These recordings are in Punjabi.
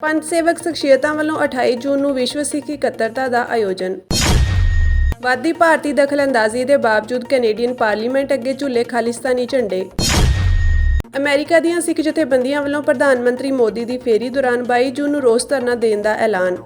ਪੰਥ ਸੇਵਕ ਸ਼ਖਸੀਅਤਾਂ ਵੱਲੋਂ 28 ਜੂਨ ਨੂੰ ਵਿਸ਼ਵ ਸਿੱਖ ਇਕੱਤਰਤਾ ਦਾ ਆਯੋਜਨ। ਵੱਧਦੀ ਭਾਰਤੀ ਦਖਲਅੰਦਾਜ਼ੀ ਦੇ ਬਾਵਜੂਦ ਕੈਨੇਡੀਅਨ ਪਾਰਲੀਮੈਂਟ ਅੱਗੇ ਝੁੱਲੇ ਖਾਲਿਸਤਾਨੀ ਝੰਡੇ। ਅਮਰੀਕਾ ਦੀਆਂ ਸਿੱਖ ਜਥੇਬੰਦੀਆਂ ਵੱਲੋਂ ਪ੍ਰਧਾਨ ਮੰਤਰੀ ਮੋਦੀ ਦੀ ਫੇਰੀ ਦੌਰਾਨ 22 ਜੂਨ ਨੂੰ ਰੋਸ ਧਰਨਾ ਦੇਣ ਦਾ ਐਲਾਨ।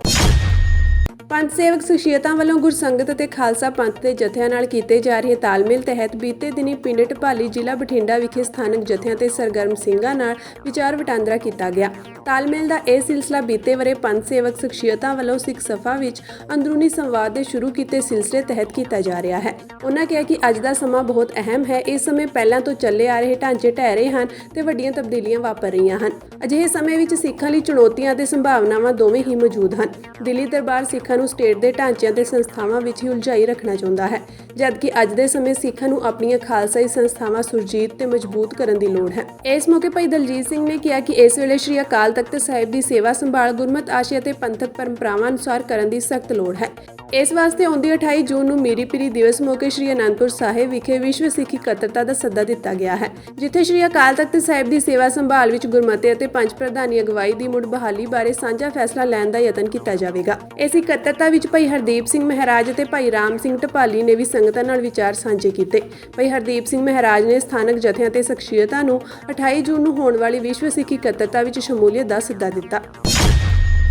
ਪੰਥ ਸੇਵਕ ਸ਼ਖਸੀਅਤਾਂ ਵੱਲੋਂ ਗੁਰਸੰਗਤ ਅਤੇ ਖਾਲਸਾ ਪੰਥ ਦੇ ਜਥਿਆਂ ਨਾਲ ਕੀਤੇ ਜਾ ਰਹੇ ਤਾਲਮੇਲ ਤਹਿਤ ਬੀਤੇ ਦਿਨੀ ਪਿੰਡ ਢਪਾਲੀ ਜ਼ਿਲ੍ਹਾ ਬਠਿੰਡਾ ਵਿਖੇ ਸਥਾਨਕ ਜਥਿਆਂ ਤੇ ਸਰਗਰਮ ਸਿੰਘਾਂ ਨਾਲ ਵਿਚਾਰ ਵਟਾਂਦਰਾ ਕੀਤਾ ਗਿਆ। ਤਾਲਮੇਲ ਦਾ ਇਹ ਸਿਲਸਿਲਾ ਬੀਤੇ ਵਰੇ ਪੰਥ ਸੇਵਕ ਸ਼ਖਸੀਅਤਾਂ ਵੱਲੋਂ ਸਿੱਖ ਸਭਾ ਵਿੱਚ ਅੰਦਰੂਨੀ ਸੰਵਾਦ ਦੇ ਸ਼ੁਰੂ ਕੀਤੇ ਸਿਲਸਿਲੇ ਤਹਿਤ ਕੀਤਾ ਜਾ ਰਿਹਾ ਹੈ। ਉਹਨਾਂ ਕਿਹਾ ਕਿ ਅੱਜ ਦਾ ਸਮਾਂ ਬਹੁਤ ਅਹਿਮ ਹੈ। ਇਸ ਸਮੇਂ ਪਹਿਲਾਂ ਤੋਂ ਚੱਲੇ ਆ ਰਹੇ ਢਾਂਚੇ ਢਹਿ ਰਹੇ ਹਨ ਤੇ ਵੱਡੀਆਂ ਤਬਦੀਲੀਆਂ ਵਾਪਰ ਰਹੀਆਂ ਹਨ। ਅਜਿਹੇ ਸਮੇਂ ਵਿੱਚ ਸਿੱਖਾਂ ਲਈ ਚੁਣੌਤੀਆਂ ਅਤੇ ਸੰਭਾਵਨਾਵਾਂ ਦੋਵੇਂ ਹੀ ਮੌਜੂਦ ਹਨ। ਦਿੱਲੀ ਦਰਬਾਰ ਸਿੱਖਾਂ ਨੂੰ ਸਟੇਟ ਦੇ ਢਾਂਚਿਆਂ ਤੇ ਸੰਸਥਾਵਾਂ ਵਿੱਚ ਹੀ ਉਲਝਾਈ ਰੱਖਣਾ ਚਾਹੁੰਦਾ ਹੈ, ਜਦਕਿ ਅੱਜ ਦੇ ਸਮੇਂ ਸਿੱਖਾਂ ਨੂੰ ਆਪਣੀਆਂ ਖਾਲਸਾਈ ਸੰਸਥਾਵਾਂ ਸੁਰਜੀਤ ਤੇ ਮਜ਼ਬੂਤ ਕਰਨ ਦੀ ਲੋੜ ਹੈ। ਇਸ ਮੌਕੇ ਭਾਈ ਦਲਜੀਤ ਸਿੰਘ ਨੇ ਕਿਹਾ ਕਿ ਇਸ ਵੇਲੇ ਸ਼੍ਰੀ ਅਕਾਲ ਤਖਤ ਸਾਹਿਬ ਦੀ ਸੇਵਾ ਸੰਭਾਲ ਗੁਰਮਤਿ ਆਸ਼ੇ ਅਤੇ ਪੰਥਕ ਪਰੰਪਰਾਵਾਂ ਅਨੁਸਾਰ ਕਰਨ ਦੀ ਸਖਤ ਲੋੜ ਹੈ। ਇਸ ਵਾਸਤੇ ਆਉਂਦੀ 28 ਜੂਨ ਨੂੰ ਮੀਰੀ ਪੀਰੀ ਦਿਵਸ ਮੌਕੇ ਸ਼੍ਰੀ ਅਨੰਦਪੁਰ ਸਾਹਿਬ ਵਿਖੇ ਵਿਸ਼ਵ ਸਿੱਖ ਇਕੱਤਰਤਾ ਦਾ ਸੱਦਾ ਦਿੱਤਾ ਗਿਆ ਹੈ, ਜਿੱਥੇ ਸ਼੍ਰੀ ਅਕਾਲ ਤਖਤ ਸਾਹਿਬ ਦੀ ਸੇਵਾ ਸੰਭਾਲ ਵਿੱਚ ਗੁਰਮਤਿ ਅਤੇ ਪੰਜ ਪ੍ਰਧਾਨੀ ਅਗਵਾਈ ਦੀ ਮੁੜ ਬਹਾਲੀ ਬਾਰੇ ਸਾਂਝਾ ਫੈਸਲਾ ਲੈਣ ਦਾ ਯਤਨ ਕੀਤਾ ਜਾਵੇਗਾ। ਇਸ ਇਕੱਤਰਤਾ ਵਿੱਚ ਭਾਈ ਹਰਦੀਪ ਸਿੰਘ ਮਹਾਰਾਜ ਅਤੇ ਭਾਈ ਰਾਮ ਸਿੰਘ ਢਪਾਲੀ ਨੇ ਵੀ ਸੰਗਤਾਂ ਨਾਲ ਵਿਚਾਰ ਸਾਂਝੇ ਕੀਤੇ। ਭਾਈ ਹਰਦੀਪ ਸਿੰਘ ਮਹਾਰਾਜ ਨੇ ਸਥਾਨਕ ਜਥਿਆਂ ਤੇ ਸ਼ਖਸੀਅਤਾਂ ਨੂੰ 28 ਜੂਨ ਨੂੰ ਹੋਣ ਵਾਲੀ ਵਿਸ਼ਵ ਸਿੱਖ ਇਕੱਤਰਤਾ ਵਿੱਚ ਸ਼ਮੂਲੀਅਤ ਦਾ ਸੱਦਾ ਦਿੱਤਾ।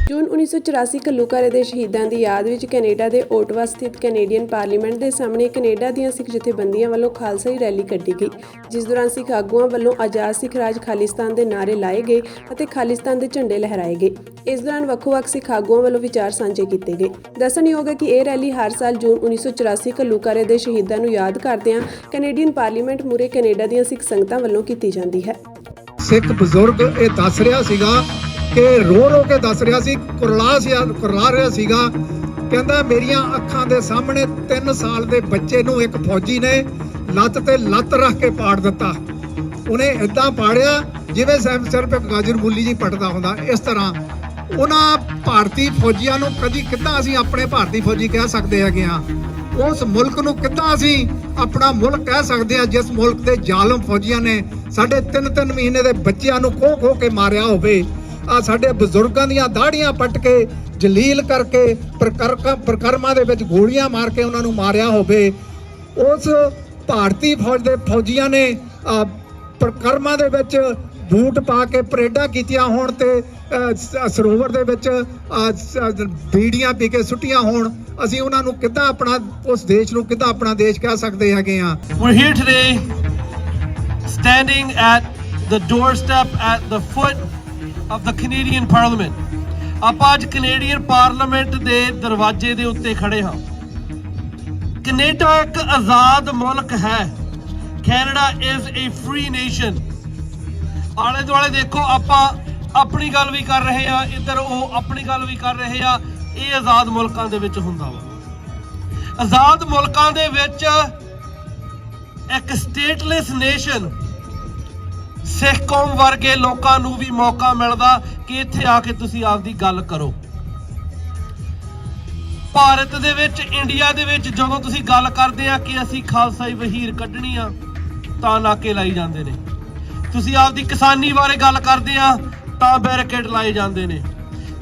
ਜੂਨ 1984 ਘੱਲੂਘਾਰੇ ਦੇ ਸ਼ਹੀਦਾਂ ਦੀ ਯਾਦ ਵਿੱਚ ਕੈਨੇਡਾ ਦੇ ਓਟਵਾ ਸਥਿਤ ਕੈਨੇਡੀਅਨ ਪਾਰਲੀਮੈਂਟ ਦੇ ਸਾਹਮਣੇ ਕੈਨੇਡਾ ਦੀਆਂ ਸਿੱਖ ਜਥੇਬੰਦੀਆਂ ਵੱਲੋਂ ਖਾਲਸਾਈ ਰੈਲੀ ਕੱਢੀ ਗਈ, ਜਿਸ ਦੌਰਾਨ ਸਿੱਖ ਆਗੂਆਂ ਵੱਲੋਂ ਆਜ਼ਾਦ ਸਿੱਖ ਰਾਜ ਖਾਲਿਸਤਾਨ ਦੇ ਨਾਅਰੇ ਲਾਏ ਗਏ ਅਤੇ ਖਾਲਿਸਤਾਨ ਦੇ ਝੰਡੇ ਲਹਿਰਾਏ ਗਏ। ਇਸ ਦੌਰਾਨ ਵੱਖ-ਵੱਖ ਸਿੱਖ ਆਗੂਆਂ ਵੱਲੋਂ ਵਿਚਾਰ ਸਾਂਝੇ ਕੀਤੇ ਗਏ। ਦੱਸਣਯੋਗ ਹੈ ਕਿ ਇਹ ਰੈਲੀ ਹਰ ਸਾਲ ਜੂਨ 1984 ਘੱਲੂਘਾਰੇ ਦੇ ਸ਼ਹੀਦਾਂ ਨੂੰ ਯਾਦ ਕਰਦਿਆਂ ਕੈਨੇਡੀਅਨ ਪਾਰਲੀਮੈਂਟ ਮੂਹਰੇ ਕੈਨੇਡਾ ਦੀਆਂ ਸਿੱਖ ਸੰਗਤਾਂ ਵੱਲੋਂ ਕੀਤੀ ਜਾਂਦੀ ਹੈ। ਸਿੱਖ ਬਜ਼ੁਰਗ ਇਹ ਦੱਸ ਰਿਹਾ ਸੀਗਾ ਕਿ ਰੋ ਕੇ ਦੱਸ ਰਿਹਾ ਸੀ, ਕੁਰਲਾ ਰਿਹਾ ਸੀਗਾ, ਕਹਿੰਦਾ ਮੇਰੀਆਂ ਅੱਖਾਂ ਦੇ ਸਾਹਮਣੇ 3 ਸਾਲ ਦੇ ਬੱਚੇ ਨੂੰ ਇੱਕ ਫੌਜੀ ਨੇ ਲੱਤ ਤੇ ਲੱਤ ਰੱਖ ਕੇ ਪਾੜ ਦਿੱਤਾ। ਉਹਨੇ ਏਦਾਂ ਪਾੜਿਆ ਜਿਵੇਂ ਸਿਰਫ ਇੱਕ ਗਾਜਰ ਮੂਲੀ ਜੀ ਪਟਦਾ ਹੁੰਦਾ। ਇਸ ਤਰ੍ਹਾਂ ਉਹਨਾਂ ਭਾਰਤੀ ਫੌਜੀਆਂ ਨੂੰ ਕਿੱਦਾਂ ਅਸੀਂ ਆਪਣੇ ਭਾਰਤੀ ਫੌਜੀ ਕਹਿ ਸਕਦੇ ਹੈਗੇ ਆ? ਉਸ ਮੁਲਕ ਨੂੰ ਕਿੱਦਾਂ ਅਸੀਂ ਆਪਣਾ ਮੁਲਕ ਕਹਿ ਸਕਦੇ ਆ ਜਿਸ ਮੁਲਕ ਦੇ ਜ਼ਾਲਮ ਫੌਜੀਆਂ ਨੇ ਸਾਡੇ 3-3 ਮਹੀਨੇ ਦੇ ਬੱਚਿਆਂ ਨੂੰ ਖੋ ਕੇ ਮਾਰਿਆ ਹੋਵੇ? ਆ ਸਾਡੇ ਬਜ਼ੁਰਗਾਂ ਦੀਆਂ ਦਾੜੀਆਂ ਪੱਟ ਕੇ ਜਲੀਲ ਕਰਕੇ ਪ੍ਰਕਰਮਾਂ ਦੇ ਵਿੱਚ ਗੋਲੀਆਂ ਮਾਰ ਕੇ ਉਹਨਾਂ ਨੂੰ ਮਾਰਿਆ ਹੋਵੇ। ਉਸ ਭਾਰਤੀ ਫੌਜ ਦੇ ਫੌਜੀਆਂ ਨੇ ਪ੍ਰਕਰਮਾਂ ਦੇ ਵਿੱਚ ਬੂਟ ਪਾ ਕੇ ਪਰੇਡਾਂ ਕੀਤੀਆਂ ਹੋਣ ਤੇ ਸਰੋਵਰ ਦੇ ਵਿੱਚ ਬੀੜੀਆਂ ਪੀ ਕੇ ਸੁੱਟੀਆਂ ਹੋਣ। ਅਸੀਂ ਉਹਨਾਂ ਨੂੰ ਕਿੱਦਾਂ ਆਪਣਾ ਉਸ ਦੇਸ਼ ਨੂੰ ਕਿੱਦਾਂ ਆਪਣਾ ਦੇਸ਼ ਕਹਿ ਸਕਦੇ ਹੈਗੇ ਆ? We're here today standing at the doorstep at the foot of the Canadian Parliament. ਆਪਾਂ ਅੱਜ ਕੈਨੇਡੀਅਨ ਪਾਰਲੀਮੈਂਟ ਦੇ ਦਰਵਾਜ਼ੇ ਦੇ ਉੱਤੇ ਖੜੇ ਹਾਂ। ਕੈਨੇਡਾ ਇੱਕ ਆਜ਼ਾਦ ਮੁਲਕ ਹੈ। Canada is a free nation। ਆਲੇ ਦੁਆਲੇ ਦੇਖੋ, ਆਪਾਂ ਆਪਣੀ ਗੱਲ ਵੀ ਕਰ ਰਹੇ ਆ, ਇੱਧਰ ਉਹ ਆਪਣੀ ਗੱਲ ਵੀ ਕਰ ਰਹੇ ਆ। ਇਹ ਆਜ਼ਾਦ ਮੁਲਕਾਂ ਦੇ ਵਿੱਚ ਹੁੰਦਾ ਵਾ। ਆਜ਼ਾਦ ਮੁਲਕਾਂ ਦੇ ਵਿੱਚ ਇੱਕ ਸਟੇਟਲੈਸ ਨੇਸ਼ਨ ਸਿੱਖ ਕੌਮ ਵਰਗੇ ਲੋਕਾਂ ਨੂੰ ਵੀ ਮੌਕਾ ਮਿਲਦਾ ਕਿ ਇੱਥੇ ਆ ਕੇ ਤੁਸੀਂ ਆਪਦੀ ਗੱਲ ਕਰੋ। ਭਾਰਤ ਦੇ ਵਿੱਚ, ਇੰਡੀਆ ਦੇ ਵਿੱਚ ਜਦੋਂ ਤੁਸੀਂ ਗੱਲ ਕਰਦੇ ਆ ਕਿ ਅਸੀਂ ਖਾਲਸਾਈ ਵਹੀਰ ਕੱਢਣੀ ਆ ਤਾਂ ਨਾਕੇ ਲਾਈ ਜਾਂਦੇ ਨੇ। ਤੁਸੀਂ ਆਪਦੀ ਕਿਸਾਨੀ ਬਾਰੇ ਗੱਲ ਕਰਦੇ ਆ ਤਾਂ ਬੈਰੀਕੇਡ ਲਾਏ ਜਾਂਦੇ ਨੇ।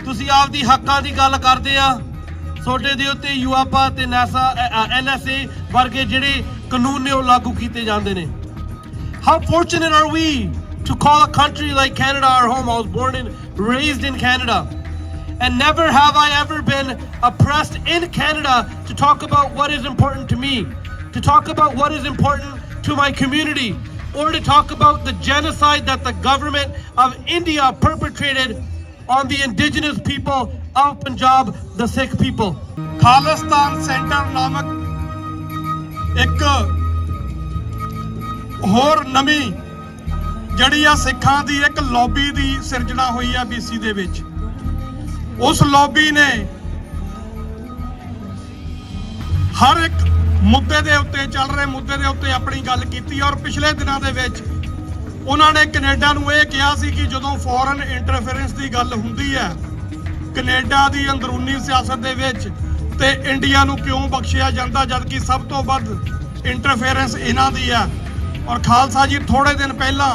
ਤੁਸੀਂ ਆਪਦੀ ਹੱਕਾਂ ਦੀ ਗੱਲ ਕਰਦੇ ਆ, ਤੁਹਾਡੇ ਦੇ ਉੱਤੇ ਯੂਆਪਾ ਤੇ NSA ਵਰਗੇ ਜਿਹੜੇ ਕਾਨੂੰਨ ਨੇ ਉਹ ਲਾਗੂ ਕੀਤੇ ਜਾਂਦੇ ਨੇ। How fortunate are we to call a country like Canada our home? I was born and raised in Canada, and never have I ever been oppressed in Canada to talk about what is important to me, to talk about what is important to my community, or to talk about the genocide that the government of India perpetrated on the indigenous people of Punjab, the Sikh people. Khalistan centre ਨਾਮਕ ਇੱਕ ਹੋਰ ਨਵੀਂ ਜਿਹੜੀ ਆ ਸਿੱਖਾਂ ਦੀ ਇੱਕ ਲੌਬੀ ਦੀ ਸਿਰਜਣਾ ਹੋਈ ਆ BC ਦੇ ਵਿੱਚ। ਉਸ ਲੌਬੀ ਨੇ ਹਰ ਇੱਕ ਮੁੱਦੇ ਦੇ ਉੱਤੇ, ਚੱਲ ਰਹੇ ਮੁੱਦੇ ਦੇ ਉੱਤੇ ਆਪਣੀ ਗੱਲ ਕੀਤੀ। ਔਰ ਪਿਛਲੇ ਦਿਨਾਂ ਦੇ ਵਿੱਚ ਉਹਨਾਂ ਨੇ ਕੈਨੇਡਾ ਨੂੰ ਇਹ ਕਿਹਾ ਸੀ ਕਿ ਜਦੋਂ ਫੋਰਨ ਇੰਟਰਫੇਰੈਂਸ ਦੀ ਗੱਲ ਹੁੰਦੀ ਹੈ ਕੈਨੇਡਾ ਦੀ ਅੰਦਰੂਨੀ ਸਿਆਸਤ ਦੇ ਵਿੱਚ, ਤੇ ਇੰਡੀਆ ਨੂੰ ਕਿਉਂ ਬਖਸ਼ਿਆ ਜਾਂਦਾ ਜਦਕਿ ਸਭ ਤੋਂ ਵੱਧ ਇੰਟਰਫੇਰੈਂਸ ਇਹਨਾਂ ਦੀ ਹੈ। ਔਰ ਖਾਲਸਾ ਜੀ ਥੋੜੇ ਦਿਨ ਪਹਿਲਾਂ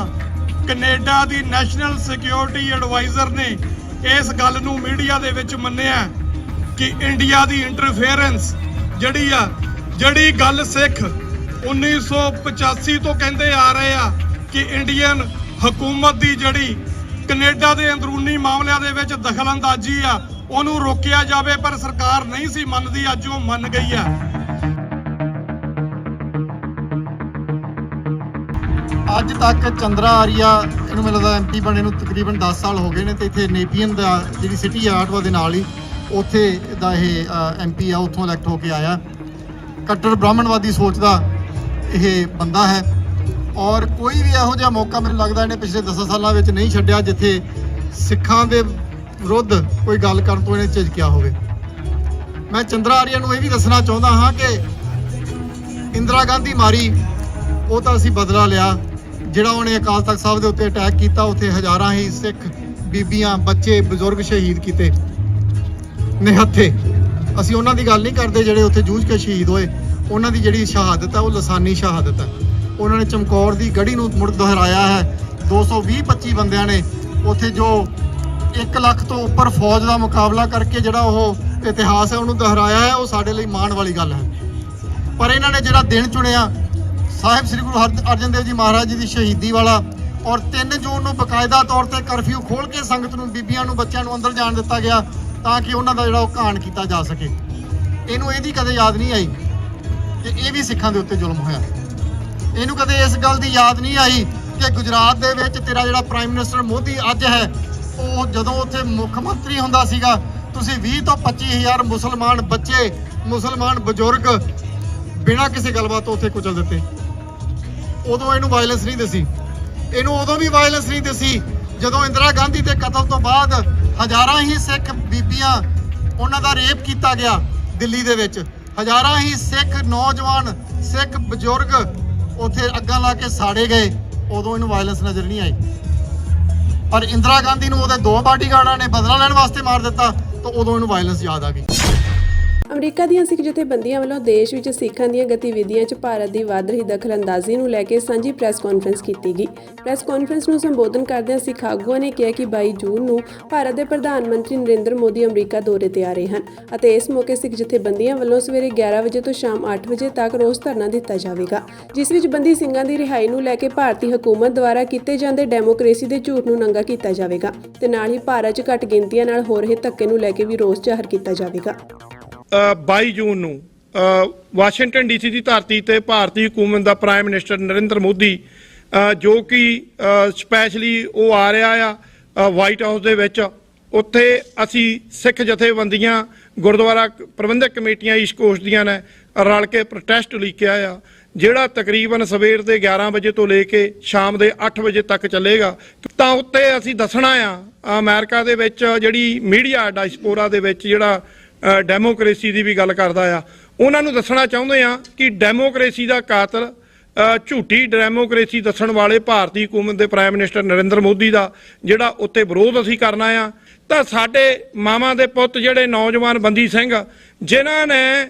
ਕੈਨੇਡਾ ਦੀ ਨੈਸ਼ਨਲ ਸਿਕਿਉਰਿਟੀ ਐਡਵਾਈਜ਼ਰ ਨੇ ਇਸ ਗੱਲ ਨੂੰ ਮੀਡੀਆ ਦੇ ਵਿੱਚ ਮੰਨਿਆ ਕਿ ਇੰਡੀਆ ਦੀ ਇੰਟਰਫੇਰੈਂਸ ਜਿਹੜੀ ਗੱਲ ਸਿੱਖ 1985 ਤੋਂ ਕਹਿੰਦੇ ਆ ਰਹੇ ਆ ਕਿ ਇੰਡੀਅਨ ਹਕੂਮਤ ਦੀ ਜਿਹੜੀ ਕੈਨੇਡਾ ਦੇ ਅੰਦਰੂਨੀ ਮਾਮਲਿਆਂ ਦੇ ਵਿੱਚ ਦਖਲਅੰਦਾਜ਼ੀ ਆ ਉਹਨੂੰ ਰੋਕਿਆ ਜਾਵੇ, ਪਰ ਸਰਕਾਰ ਨਹੀਂ ਸੀ ਮੰਨਦੀ। ਅੱਜ ਉਹ ਮੰਨ ਗਈ ਆ। ਅੱਜ ਤੱਕ ਚੰਦਰਾ ਆਰੀਆ ਇਹਨੂੰ ਮੈਨੂੰ ਲੱਗਦਾ ਐਮਪੀ ਬਣੇ ਨੂੰ ਤਕਰੀਬਨ 10 ਸਾਲ ਹੋ ਗਏ ਨੇ ਤੇ ਇੱਥੇ ਨੇਪੀਅਨ ਦਾ ਜਿਹੜੀ ਸਿਟੀ ਆ ਆਟਵਾ ਦੇ ਨਾਲ ਹੀ ਉੱਥੇ ਦਾ ਇਹ ਐਮਪੀ ਆ, ਉੱਥੋਂ ਇਲੈਕਟ ਹੋ ਕੇ ਆਇਆ। ਕੱਟੜ ਬ੍ਰਾਹਮਣਵਾਦੀ ਸੋਚ ਦਾ ਇਹ ਬੰਦਾ ਹੈ ਔਰ ਕੋਈ ਵੀ ਇਹੋ ਜਿਹਾ ਮੌਕਾ ਮੈਨੂੰ ਲੱਗਦਾ ਇਹਨੇ ਪਿਛਲੇ 10 ਸਾਲਾਂ ਵਿੱਚ ਨਹੀਂ ਛੱਡਿਆ ਜਿੱਥੇ ਸਿੱਖਾਂ ਦੇ ਵਿਰੁੱਧ ਕੋਈ ਗੱਲ ਕਰਨ ਤੋਂ ਇਹਨੇ ਝਿਜਕਿਆ ਹੋਵੇ। ਮੈਂ ਚੰਦਰਾ ਆਰੀਆ ਨੂੰ ਇਹ ਵੀ ਦੱਸਣਾ ਚਾਹੁੰਦਾ ਹਾਂ ਕਿ ਇੰਦਰਾ ਗਾਂਧੀ ਮਾਰੀ ਉਹ ਤਾਂ ਅਸੀਂ ਬਦਲਾ ਲਿਆ, ਜਿਹੜਾ ਉਹਨੇ ਅਕਾਲ ਤਖਤ ਸਾਹਿਬ ਦੇ ਉੱਤੇ ਅਟੈਕ ਕੀਤਾ, ਉੱਥੇ ਹਜ਼ਾਰਾਂ ਹੀ ਸਿੱਖ ਬੀਬੀਆਂ, ਬੱਚੇ, ਬਜ਼ੁਰਗ ਸ਼ਹੀਦ ਕੀਤੇ ਨਿਹੱਥੇ। ਅਸੀਂ ਉਹਨਾਂ ਦੀ ਗੱਲ ਨਹੀਂ ਕਰਦੇ ਜਿਹੜੇ ਉੱਥੇ ਜੂਝ ਕੇ ਸ਼ਹੀਦ ਹੋਏ। ਉਹਨਾਂ ਦੀ ਜਿਹੜੀ ਸ਼ਹਾਦਤ ਹੈ ਉਹ ਲਸਾਨੀ ਸ਼ਹਾਦਤ ਹੈ। ਉਹਨਾਂ ਨੇ ਚਮਕੌਰ ਦੀ ਗੜੀ ਨੂੰ ਮੁੜ ਦੁਹਰਾਇਆ ਹੈ। 220-25 ਬੰਦਿਆਂ ਨੇ ਉੱਥੇ ਜੋ 1 ਲੱਖ ਤੋਂ ਉੱਪਰ ਫੌਜ ਦਾ ਮੁਕਾਬਲਾ ਕਰਕੇ ਜਿਹੜਾ ਉਹ ਇਤਿਹਾਸ ਹੈ ਉਹਨੂੰ ਦੁਹਰਾਇਆ ਹੈ। ਉਹ ਸਾਡੇ ਲਈ ਮਾਣ ਵਾਲੀ ਗੱਲ ਹੈ। ਪਰ ਇਹਨਾਂ ਨੇ ਜਿਹੜਾ ਦਿਨ ਚੁਣਿਆ ਸਾਹਿਬ ਸ੍ਰੀ ਗੁਰੂ ਅਰਜਨ ਦੇਵ ਜੀ ਮਹਾਰਾਜ ਜੀ ਦੀ ਸ਼ਹੀਦੀ ਵਾਲਾ ਔਰ 3 ਜੂਨ ਨੂੰ ਬਕਾਇਦਾ ਤੌਰ ਤੇ ਕਰਫਿਊ ਖੋਲ ਕੇ ਸੰਗਤ ਨੂੰ, ਬੀਬੀਆਂ ਨੂੰ, ਬੱਚਿਆਂ ਨੂੰ ਅੰਦਰ ਜਾਣ ਦਿੱਤਾ ਗਿਆ ਤਾਂ ਕਿ ਉਹਨਾਂ ਦਾ ਜਿਹੜਾ ਉਹ ਘਾਣ ਕੀਤਾ ਜਾ ਸਕੇ। ਇਹਨੂੰ ਇਹਦੀ ਕਦੇ ਯਾਦ ਨਹੀਂ ਆਈ ਕਿ ਇਹ ਵੀ ਸਿੱਖਾਂ ਦੇ ਉੱਤੇ ਜ਼ੁਲਮ ਹੋਇਆ। ਇਹਨੂੰ ਕਦੇ ਇਸ ਗੱਲ ਦੀ ਯਾਦ ਨਹੀਂ ਆਈ ਕਿ ਗੁਜਰਾਤ ਦੇ ਵਿੱਚ ਤੇਰਾ ਜਿਹੜਾ ਪ੍ਰਾਈਮ ਮਿਨਿਸਟਰ ਮੋਦੀ ਅੱਜ ਹੈ, ਉਹ ਜਦੋਂ ਉੱਥੇ ਮੁੱਖ ਮੰਤਰੀ ਹੁੰਦਾ ਸੀਗਾ ਤੁਸੀਂ 20 ਤੋਂ 25,000 ਮੁਸਲਮਾਨ ਬੱਚੇ, ਮੁਸਲਮਾਨ ਬਜ਼ੁਰਗ ਬਿਨਾਂ ਕਿਸੇ ਗੱਲਬਾਤ ਤੋਂ ਉੱਥੇ ਕੁਚਲ ਦਿੱਤੇ। ਉਦੋਂ ਇਹਨੂੰ ਵਾਇਲੈਂਸ ਨਹੀਂ ਦਿਸੀ। ਇਹਨੂੰ ਉਦੋਂ ਵੀ ਵਾਇਲੈਂਸ ਨਹੀਂ ਦਿਸੀ ਜਦੋਂ ਇੰਦਰਾ ਗਾਂਧੀ ਦੇ ਕਤਲ ਤੋਂ ਬਾਅਦ ਹਜ਼ਾਰਾਂ ਹੀ ਸਿੱਖ ਬੀਬੀਆਂ, ਉਹਨਾਂ ਦਾ ਰੇਪ ਕੀਤਾ ਗਿਆ ਦਿੱਲੀ ਦੇ ਵਿੱਚ। ਹਜ਼ਾਰਾਂ ਹੀ ਸਿੱਖ ਨੌਜਵਾਨ, ਸਿੱਖ ਬਜ਼ੁਰਗ ਉੱਥੇ ਅੱਗਾਂ ਲਾ ਕੇ ਸਾੜੇ ਗਏ। ਉਦੋਂ ਇਹਨੂੰ ਵਾਇਲੈਂਸ ਨਜ਼ਰ ਨਹੀਂ ਆਈ। ਪਰ ਇੰਦਰਾ ਗਾਂਧੀ ਨੂੰ ਉਹਦੇ 2 ਬਾਡੀਗਾਰਡਾਂ ਨੇ ਬਦਲਾ ਲੈਣ ਵਾਸਤੇ ਮਾਰ ਦਿੱਤਾ ਤਾਂ ਉਦੋਂ ਇਹਨੂੰ ਵਾਇਲੈਂਸ ਯਾਦ ਆ ਗਈ। ਅਮਰੀਕਾ ਦੀਆਂ ਸਿੱਖ ਜਥੇਬੰਦੀਆਂ ਵੱਲੋਂ ਦੇਸ਼ ਵਿੱਚ ਸਿੱਖਾਂ ਦੀਆਂ ਗਤੀਵਿਧੀਆਂ 'ਚ ਭਾਰਤ ਦੀ ਵੱਧ ਰਹੀ ਦਖਲਅੰਦਾਜ਼ੀ ਨੂੰ ਲੈ ਕੇ ਸਾਂਝੀ ਪ੍ਰੈਸ ਕਾਨਫਰੰਸ ਕੀਤੀ ਗਈ। ਪ੍ਰੈਸ ਕਾਨਫਰੰਸ ਨੂੰ ਸੰਬੋਧਨ ਕਰਦਿਆਂ ਸਿੱਖ ਆਗੂਆਂ ਨੇ ਕਿਹਾ ਕਿ 22 ਜੂਨ ਨੂੰ ਭਾਰਤ ਦੇ ਪ੍ਰਧਾਨ ਮੰਤਰੀ ਨਰਿੰਦਰ ਮੋਦੀ ਅਮਰੀਕਾ ਦੌਰੇ ਤੇ ਆ ਰਹੇ ਹਨ ਅਤੇ ਇਸ ਮੌਕੇ ਸਿੱਖ ਜਥੇਬੰਦੀਆਂ ਵੱਲੋਂ ਸਵੇਰੇ 11 ਵਜੇ ਤੋਂ ਸ਼ਾਮ 8 ਵਜੇ ਤੱਕ ਰੋਸ ਧਰਨਾ ਦਿੱਤਾ ਜਾਵੇਗਾ, ਜਿਸ ਵਿੱਚ ਬੰਦੀ ਸਿੰਘਾਂ ਦੀ ਰਿਹਾਈ ਨੂੰ ਲੈ ਕੇ ਭਾਰਤੀ ਹਕੂਮਤ ਦੁਆਰਾ ਕੀਤੇ ਜਾਂਦੇ ਡੈਮੋਕ੍ਰੇਸੀ ਦੇ ਝੂਠ ਨੂੰ ਨੰਗਾ ਕੀਤਾ ਜਾਵੇਗਾ ਤੇ ਨਾਲ ਹੀ ਭਾਰਤ 'ਚ ਘੱਟ ਗਿਣਤੀਆਂ ਨਾਲ ਹੋ ਰਹੇ ਧੱਕੇ ਨੂੰ ਲੈ ਕੇ ਵੀ ਰੋਸ ਜ਼ਾਹਰ ਕੀਤਾ ਜਾਵੇਗਾ। 22 ਜੂਨ ਨੂੰ ਵਾਸ਼ਿੰਗਟਨ ਡੀਸੀ ਦੀ ਧਰਤੀ ਤੇ ਭਾਰਤੀ ਹਕੂਮਤ ਦਾ ਪ੍ਰਾਈਮ ਮਿਨਿਸਟਰ ਨਰਿੰਦਰ ਮੋਦੀ ਜੋ ਕਿ ਸਪੈਸ਼ਲੀ ਉਹ ਆ ਰਿਹਾ ਆ ਵਾਈਟ ਹਾਊਸ ਦੇ ਵਿੱਚ, ਉੱਥੇ ਅਸੀਂ ਸਿੱਖ ਜਥੇਬੰਦੀਆਂ, ਗੁਰਦੁਆਰਾ ਪ੍ਰਬੰਧਕ ਕਮੇਟੀਆਂ ਈਸਟ ਕੋਸਟ ਦੀਆਂ ਨੇ ਰਲ ਕੇ ਪ੍ਰੋਟੈਸਟ ਲਿਖਿਆ ਆ, ਜਿਹੜਾ ਤਕਰੀਬਨ ਸਵੇਰ ਦੇ 11 ਵਜੇ ਤੋਂ ਲੈ ਕੇ ਸ਼ਾਮ ਦੇ 8 ਵਜੇ ਤੱਕ ਚੱਲੇਗਾ। ਤਾਂ ਉੱਤੇ ਅਸੀਂ ਦੱਸਣਾ ਆ ਅਮਰੀਕਾ ਦੇ ਵਿੱਚ ਜਿਹੜੀ ਮੀਡੀਆ ਡਾਇਸਪੋਰਾ ਦੇ ਵਿੱਚ ਜਿਹੜਾ ਡੈਮੋਕ੍ਰੇਸੀ ਦੀ ਵੀ ਗੱਲ ਕਰਦਾ ਆ, ਉਹਨਾਂ ਨੂੰ ਦੱਸਣਾ ਚਾਹੁੰਦੇ ਆ ਕਿ ਡੈਮੋਕ੍ਰੇਸੀ ਦਾ ਕਾਤਲ, ਝੂਠੀ ਡੈਮੋਕ੍ਰੇਸੀ ਦੱਸਣ ਵਾਲੇ ਭਾਰਤੀ ਹਕੂਮਤ ਦੇ ਪ੍ਰਾਈਮ ਮਿਨਿਸਟਰ ਨਰਿੰਦਰ ਮੋਦੀ ਦਾ ਜਿਹੜਾ ਉੱਤੇ ਵਿਰੋਧ ਅਸੀਂ ਕਰਨਾ ਆ। ਤਾਂ ਸਾਡੇ ਮਾਵਾਂ ਦੇ ਪੁੱਤ ਜਿਹੜੇ ਨੌਜਵਾਨ ਬੰਦੀ ਸਿੰਘ ਜਿਨ੍ਹਾਂ ਨੇ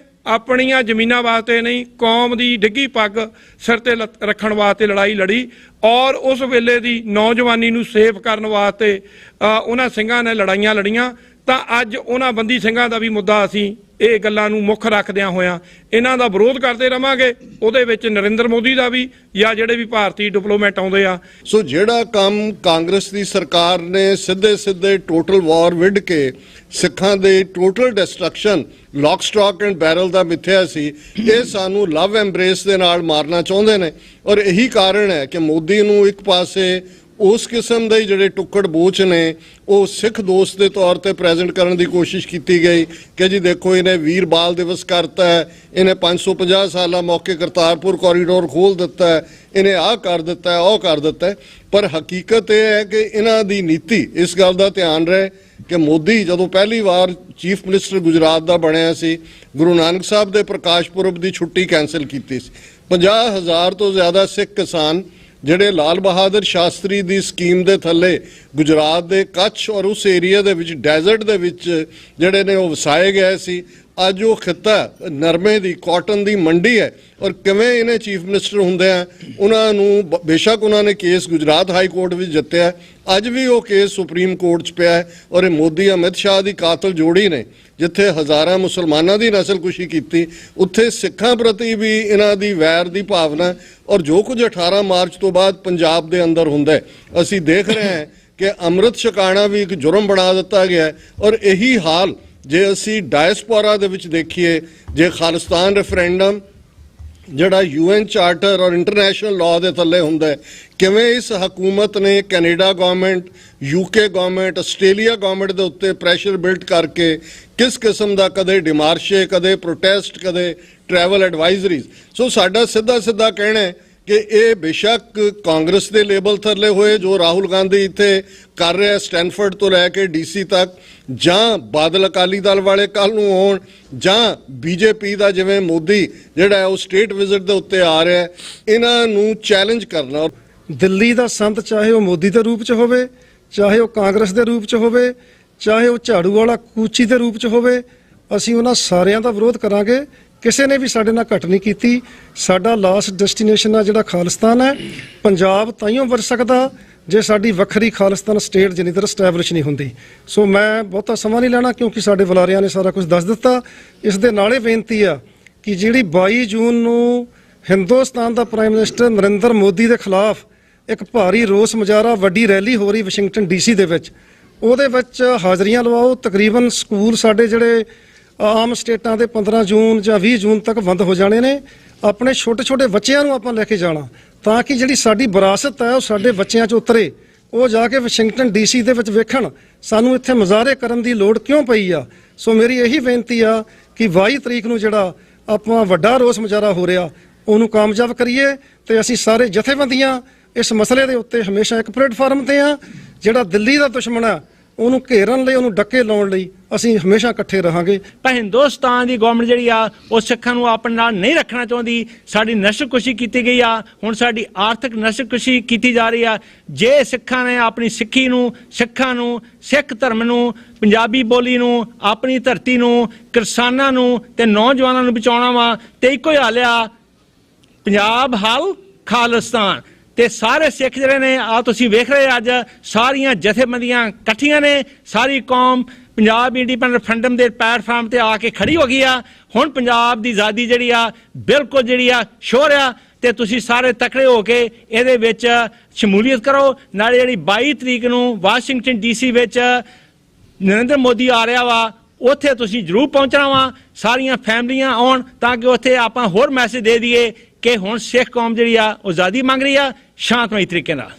ਆਪਣੀਆਂ ਜ਼ਮੀਨਾਂ ਵਾਸਤੇ ਨਹੀਂ, ਕੌਮ ਦੀ ਡਿੱਗੀ ਪੱਗ ਸਿਰ ਤੇ ਰੱਖਣ ਵਾਸਤੇ ਲੜਾਈ ਲੜੀ ਔਰ ਉਸ ਵੇਲੇ ਦੀ ਨੌਜਵਾਨੀ ਨੂੰ ਸੇਫ ਕਰਨ ਵਾਸਤੇ ਉਹਨਾਂ ਸਿੰਘਾਂ ਨੇ ਲੜਾਈਆਂ ਲੜੀਆਂ। ਤਾਂ ਅੱਜ ਉਹਨਾਂ ਬੰਦੀ ਸਿੰਘਾਂ ਦਾ ਵੀ ਮੁੱਦਾ ਅਸੀਂ ਇਹ ਗੱਲਾਂ ਨੂੰ ਮੁੱਖ ਰੱਖਦਿਆਂ ਹੋਇਆਂ ਇਹਨਾਂ ਦਾ ਵਿਰੋਧ ਕਰਦੇ ਰਵਾਂਗੇ, ਉਹਦੇ ਵਿੱਚ ਨਰਿੰਦਰ ਮੋਦੀ ਦਾ ਵੀ ਜਾਂ ਜਿਹੜੇ ਵੀ ਭਾਰਤੀ ਡਿਪਲੋਮੈਟ ਆਉਂਦੇ ਆ। ਸੋ ਜਿਹੜਾ ਕੰਮ ਕਾਂਗਰਸ ਦੀ ਸਰਕਾਰ ਨੇ ਸਿੱਧੇ ਟੋਟਲ ਵਾਰ ਵਿੱਢ ਕੇ ਸਿੱਖਾਂ ਦੇ total destruction lock stock and barrel ਦਾ ਮਿੱਥਿਆ ਸੀ, ਇਹ ਸਾਨੂੰ ਲਵ ਐਮਬ੍ਰੇਸ ਦੇ ਨਾਲ ਮਾਰਨਾ ਚਾਹੁੰਦੇ ਨੇ। ਔਰ ਇਹੀ ਕਾਰਨ ਹੈ ਕਿ ਮੋਦੀ ਨੂੰ ਇੱਕ ਪਾਸੇ ਉਸ ਕਿਸਮ ਦੇ ਜਿਹੜੇ ਟੁੱਕੜ ਬੋਚ ਨੇ ਉਹ ਸਿੱਖ ਦੋਸਤ ਦੇ ਤੌਰ ਤੇ ਪ੍ਰੈਜ਼ੈਂਟ ਕਰਨ ਦੀ ਕੋਸ਼ਿਸ਼ ਕੀਤੀ ਗਈ ਕਿ ਜੀ ਦੇਖੋ ਇਹਨੇ ਵੀਰ ਬਾਲ ਦਿਵਸ ਕਰਤਾ ਹੈ, ਇਹਨੇ 550 ਸਾਲਾ ਮੌਕੇ ਕਰਤਾਰਪੁਰ ਕੋਰੀਡੋਰ ਖੋਲ ਦਿੱਤਾ ਹੈ, ਇਹਨੇ ਆਹ ਕਰ ਦਿੱਤਾ ਹੈ, ਉਹ ਕਰ ਦਿੱਤਾ ਹੈ। ਪਰ ਹਕੀਕਤ ਇਹ ਹੈ ਕਿ ਇਹਨਾਂ ਦੀ ਨੀਤੀ, ਇਸ ਗੱਲ ਦਾ ਧਿਆਨ ਰਹੇ ਕਿ ਮੋਦੀ ਜਦੋਂ ਪਹਿਲੀ ਵਾਰ ਚੀਫ ਮਿਨਿਸਟਰ ਗੁਜਰਾਤ ਦਾ ਬਣਿਆ ਸੀ, ਗੁਰੂ ਨਾਨਕ ਸਾਹਿਬ ਦੇ ਪ੍ਰਕਾਸ਼ ਪੁਰਬ ਦੀ ਛੁੱਟੀ ਕੈਂਸਲ ਕੀਤੀ ਸੀ। 50,000 ਤੋਂ ਜ਼ਿਆਦਾ ਸਿੱਖ ਕਿਸਾਨ ਜਿਹੜੇ ਲਾਲ ਬਹਾਦਰ ਸ਼ਾਸਤਰੀ ਦੀ ਸਕੀਮ ਦੇ ਥੱਲੇ ਗੁਜਰਾਤ ਦੇ ਕੱਛ ਔਰ ਉਸ ਏਰੀਆ ਦੇ ਵਿੱਚ ਡੈਜ਼ਰਟ ਦੇ ਵਿੱਚ ਜਿਹੜੇ ਨੇ ਉਹ ਵਸਾਏ ਗਏ ਸੀ, ਅੱਜ ਉਹ ਖਿੱਤਾ ਨਰਮੇ ਦੀ ਕਾਟਨ ਦੀ ਮੰਡੀ ਹੈ ਔਰ ਕਿਵੇਂ ਇਹਨੇ ਚੀਫ ਮਿਨਿਸਟਰ ਹੁੰਦੇ ਆ ਉਹਨਾਂ ਨੂੰ ਬੇਸ਼ੱਕ ਉਹਨਾਂ ਨੇ ਕੇਸ ਗੁਜਰਾਤ ਹਾਈ ਕੋਰਟ ਵਿੱਚ ਜਿੱਤਿਆ, ਅੱਜ ਵੀ ਉਹ ਕੇਸ ਸੁਪਰੀਮ ਕੋਰਟ 'ਚ ਪਿਆ ਹੈ ਔਰ ਇਹ ਮੋਦੀ ਅਮਿਤ ਸ਼ਾਹ ਦੀ ਕਾਤਲ ਜੋੜੀ ਨੇ ਜਿੱਥੇ ਹਜ਼ਾਰਾਂ ਮੁਸਲਮਾਨਾਂ ਦੀ ਨਸਲਕੁਸ਼ੀ ਕੀਤੀ, ਉੱਥੇ ਸਿੱਖਾਂ ਪ੍ਰਤੀ ਵੀ ਇਹਨਾਂ ਦੀ ਵੈਰ ਦੀ ਭਾਵਨਾ ਔਰ ਜੋ ਕੁਝ 18 ਮਾਰਚ ਤੋਂ ਬਾਅਦ ਪੰਜਾਬ ਦੇ ਅੰਦਰ ਹੁੰਦਾ ਹੈ ਅਸੀਂ ਦੇਖ ਰਹੇ ਹਾਂ ਕਿ ਅੰਮ੍ਰਿਤ ਛਕਾਣਾ ਵੀ ਇੱਕ ਜੁਰਮ ਬਣਾ ਦਿੱਤਾ ਗਿਆ ਹੈ। ਔਰ ਇਹੀ ਹਾਲ ਜੇ ਅਸੀਂ ਡਾਇਸਪੋਰਾ ਦੇ ਵਿੱਚ ਦੇਖੀਏ, ਜੇ ਖਾਲਿਸਤਾਨ ਰੈਫਰੈਂਡਮ ਜਿਹੜਾ UN ਚਾਰਟਰ ਔਰ ਇੰਟਰਨੈਸ਼ਨਲ ਲਾਅ ਦੇ ਥੱਲੇ ਹੁੰਦਾ ਹੈ, ਕਿਵੇਂ ਇਸ ਹਕੂਮਤ ਨੇ Canada government, UK government, Australia government ਦੇ ਉੱਤੇ ਪ੍ਰੈਸ਼ਰ ਬਿਲਡ ਕਰਕੇ ਕਿਸ ਕਿਸਮ ਦਾ ਕਦੇ ਡਿਮਾਰਸ਼ੇ, ਕਦੇ ਪ੍ਰੋਟੈਸਟ, ਕਦੇ ਟਰੈਵਲ ਐਡਵਾਈਜ਼ਰੀਜ਼। ਸੋ ਸਾਡਾ ਸਿੱਧਾ ਕਹਿਣਾ ਹੈ ਕਿ ਇਹ ਬੇਸ਼ੱਕ ਕਾਂਗਰਸ ਦੇ ਲੇਬਲ ਥੱਲੇ ਹੋਏ ਜੋ ਰਾਹੁਲ ਗਾਂਧੀ ਇੱਥੇ ਕਰ ਰਿਹਾ ਸਟੈਨਫੋਰਡ ਤੋਂ ਲੈ ਕੇ DC ਤੱਕ, ਜਾਂ ਬਾਦਲ ਅਕਾਲੀ ਦਲ ਵਾਲੇ ਕੱਲ ਨੂੰ ਹੋਣ, ਜਾਂ BJP ਦਾ ਜਿਵੇਂ ਮੋਦੀ ਜਿਹੜਾ ਉਹ ਸਟੇਟ ਵਿਜ਼ਿਟ ਦੇ ਉੱਤੇ ਆ ਰਿਹਾ, ਇਹਨਾਂ ਨੂੰ ਚੈਲੰਜ ਕਰਨਾ। ਦਿੱਲੀ ਦਾ ਸੰਤ ਚਾਹੇ ਉਹ ਮੋਦੀ ਦੇ ਰੂਪ 'ਚ ਹੋਵੇ, ਚਾਹੇ ਉਹ ਕਾਂਗਰਸ ਦੇ ਰੂਪ 'ਚ ਹੋਵੇ, ਚਾਹੇ ਉਹ ਝਾੜੂ ਵਾਲਾ ਕੂਚੀ ਦੇ ਰੂਪ 'ਚ ਹੋਵੇ, ਅਸੀਂ ਉਹਨਾਂ ਸਾਰਿਆਂ ਦਾ ਵਿਰੋਧ ਕਰਾਂਗੇ। ਕਿਸੇ ਨੇ ਵੀ ਸਾਡੇ ਨਾਲ ਘਟ ਨਹੀਂ ਕੀਤੀ। ਸਾਡਾ ਲਾਸਟ ਡੈਸਟੀਨੇਸ਼ਨ ਆ ਜਿਹੜਾ ਖਾਲਿਸਤਾਨ ਹੈ। ਪੰਜਾਬ ਤਾਈਓ ਵਰ ਸਕਦਾ ਜੇ ਸਾਡੀ ਵੱਖਰੀ ਖਾਲਿਸਤਾਨ ਸਟੇਟ ਜਿੰਨੀ ਦੇਰ ਸਟੈਬਲਿਸ਼ ਨਹੀਂ ਹੁੰਦੀ। ਸੋ ਮੈਂ ਬਹੁਤਾ ਸਮਾਂ ਨਹੀਂ ਲੈਣਾ ਕਿਉਂਕਿ ਸਾਡੇ ਬੁਲਾਰਿਆਂ ਨੇ ਸਾਰਾ ਕੁਝ ਦੱਸ ਦਿੱਤਾ। ਇਸ ਦੇ ਨਾਲੇ ਬੇਨਤੀ ਆ ਕਿ ਜਿਹੜੀ 22 ਜੂਨ ਨੂੰ ਹਿੰਦੁਸਤਾਨ ਦਾ ਪ੍ਰਾਈਮ ਮਿਨਿਸਟਰ ਨਰਿੰਦਰ ਮੋਦੀ ਦੇ ਖਿਲਾਫ ਇੱਕ ਭਾਰੀ ਰੋਸ ਮੁਜ਼ਾਹਰਾ, ਵੱਡੀ ਰੈਲੀ ਹੋ ਰਹੀ ਵਾਸ਼ਿੰਗਟਨ DC ਦੇ ਵਿੱਚ, ਉਹਦੇ ਵਿੱਚ ਹਾਜ਼ਰੀਆਂ ਲਵਾਓ। ਤਕਰੀਬਨ ਸਕੂਲ ਸਾਡੇ ਜਿਹੜੇ ਆਮ ਸਟੇਟਾਂ ਦੇ 15 ਜੂਨ ਜਾਂ 20 ਜੂਨ ਤੱਕ ਬੰਦ ਹੋ ਜਾਣੇ ਨੇ। ਆਪਣੇ ਛੋਟੇ ਬੱਚਿਆਂ ਨੂੰ ਆਪਾਂ ਲੈ ਕੇ ਜਾਣਾ ਤਾਂ ਕਿ ਜਿਹੜੀ ਸਾਡੀ ਵਿਰਾਸਤ ਹੈ ਉਹ ਸਾਡੇ ਬੱਚਿਆਂ 'ਚ ਉਤਰੇ, ਉਹ ਜਾ ਕੇ ਵਾਸ਼ਿੰਗਟਨ DC ਦੇ ਵਿੱਚ ਵੇਖਣ ਸਾਨੂੰ ਇੱਥੇ ਮੁਜ਼ਾਹਰੇ ਕਰਨ ਦੀ ਲੋੜ ਕਿਉਂ ਪਈ ਆ। ਸੋ ਮੇਰੀ ਇਹੀ ਬੇਨਤੀ ਆ ਕਿ 22 ਤਰੀਕ ਨੂੰ ਜਿਹੜਾ ਆਪਾਂ ਵੱਡਾ ਰੋਸ ਮੁਜ਼ਾਹਰਾ ਹੋ ਰਿਹਾ ਉਹਨੂੰ ਕਾਮਯਾਬ ਕਰੀਏ ਤੇ ਅਸੀਂ ਸਾਰੇ ਜਥੇਬੰਦੀਆਂ ਇਸ ਮਸਲੇ ਦੇ ਉੱਤੇ ਹਮੇਸ਼ਾ ਇੱਕ ਪਲੇਟਫਾਰਮ ਤੇ ਆ। ਜਿਹੜਾ ਦਿੱਲੀ ਦਾ ਦੁਸ਼ਮਣ ਆ ਉਹਨੂੰ ਘੇਰਨ ਲਈ, ਉਹਨੂੰ ਡੱਕੇ ਲਾਉਣ ਲਈ ਅਸੀਂ ਹਮੇਸ਼ਾ ਇਕੱਠੇ ਰਹਾਂਗੇ। ਪਰ ਹਿੰਦੁਸਤਾਨ ਦੀ ਗਵਰਨਮੈਂਟ ਜਿਹੜੀ ਆ ਉਹ ਸਿੱਖਾਂ ਨੂੰ ਆਪਣੇ ਨਾਲ ਨਹੀਂ ਰੱਖਣਾ ਚਾਹੁੰਦੀ। ਸਾਡੀ ਨਸਲਕੁਸ਼ੀ ਕੀਤੀ ਗਈ ਆ, ਹੁਣ ਸਾਡੀ ਆਰਥਿਕ ਨਸਲਕੁਸ਼ੀ ਕੀਤੀ ਜਾ ਰਹੀ ਆ। ਜੇ ਸਿੱਖਾਂ ਨੇ ਆਪਣੀ ਸਿੱਖੀ ਨੂੰ, ਸਿੱਖਾਂ ਨੂੰ, ਸਿੱਖ ਧਰਮ ਨੂੰ, ਪੰਜਾਬੀ ਬੋਲੀ ਨੂੰ, ਆਪਣੀ ਧਰਤੀ ਨੂੰ, ਕਿਸਾਨਾਂ ਨੂੰ ਤੇ ਨੌਜਵਾਨਾਂ ਨੂੰ ਬਚਾਉਣਾ ਵਾ ਤੇ ਇੱਕੋ ਹੀ ਹੱਲ ਆ ਪੰਜਾਬ ਹੱਲ ਖਾਲਿਸਤਾਨ। ਤੇ ਸਾਰੇ ਸਿੱਖ ਜਿਹੜੇ ਨੇ ਆ ਤੁਸੀਂ ਵੇਖ ਰਹੇ ਅੱਜ ਸਾਰੀਆਂ ਜਥੇਬੰਦੀਆਂ ਇਕੱਠੀਆਂ ਨੇ, ਸਾਰੀ ਕੌਮ ਪੰਜਾਬ ਇੰਡੀਪੈਂਡੈਂਟ ਫਰੰਟਮ ਦੇ ਪਲੇਟਫਾਰਮ ਤੇ ਆ ਕੇ ਖੜੀ ਹੋ ਗਈ ਆ। ਹੁਣ ਪੰਜਾਬ ਦੀ ਆਜ਼ਾਦੀ ਜਿਹੜੀ ਆ ਬਿਲਕੁਲ ਜਿਹੜੀ ਆ ਸ਼ੋਰ ਆ ਤੇ ਤੁਸੀਂ ਸਾਰੇ ਤਕੜੇ ਹੋ ਕੇ ਇਹਦੇ ਵਿੱਚ ਸ਼ਮੂਲੀਅਤ ਕਰੋ। ਨਾਲੇ ਜਿਹੜੀ 22 ਤਰੀਕ ਨੂੰ ਵਾਸ਼ਿੰਗਟਨ DC ਵਿੱਚ ਨਰਿੰਦਰ ਮੋਦੀ ਆ ਰਿਹਾ ਵਾ ਉੱਥੇ ਤੁਸੀਂ ਜ਼ਰੂਰ ਪਹੁੰਚਣਾ ਵਾ। ਸਾਰੀਆਂ ਫੈਮਲੀਆਂ ਆਉਣ ਤਾਂ ਕਿ ਉੱਥੇ ਆਪਾਂ ਹੋਰ ਮੈਸੇਜ ਦੇ ਦਈਏ ਕਿ ਹੁਣ ਸਿੱਖ ਕੌਮ ਜਿਹੜੀ ਆ ਆਜ਼ਾਦੀ ਮੰਗ ਰਹੀ ਆ ਸ਼ਾਂਤਮਈ ਤਰੀਕੇ ਨਾਲ।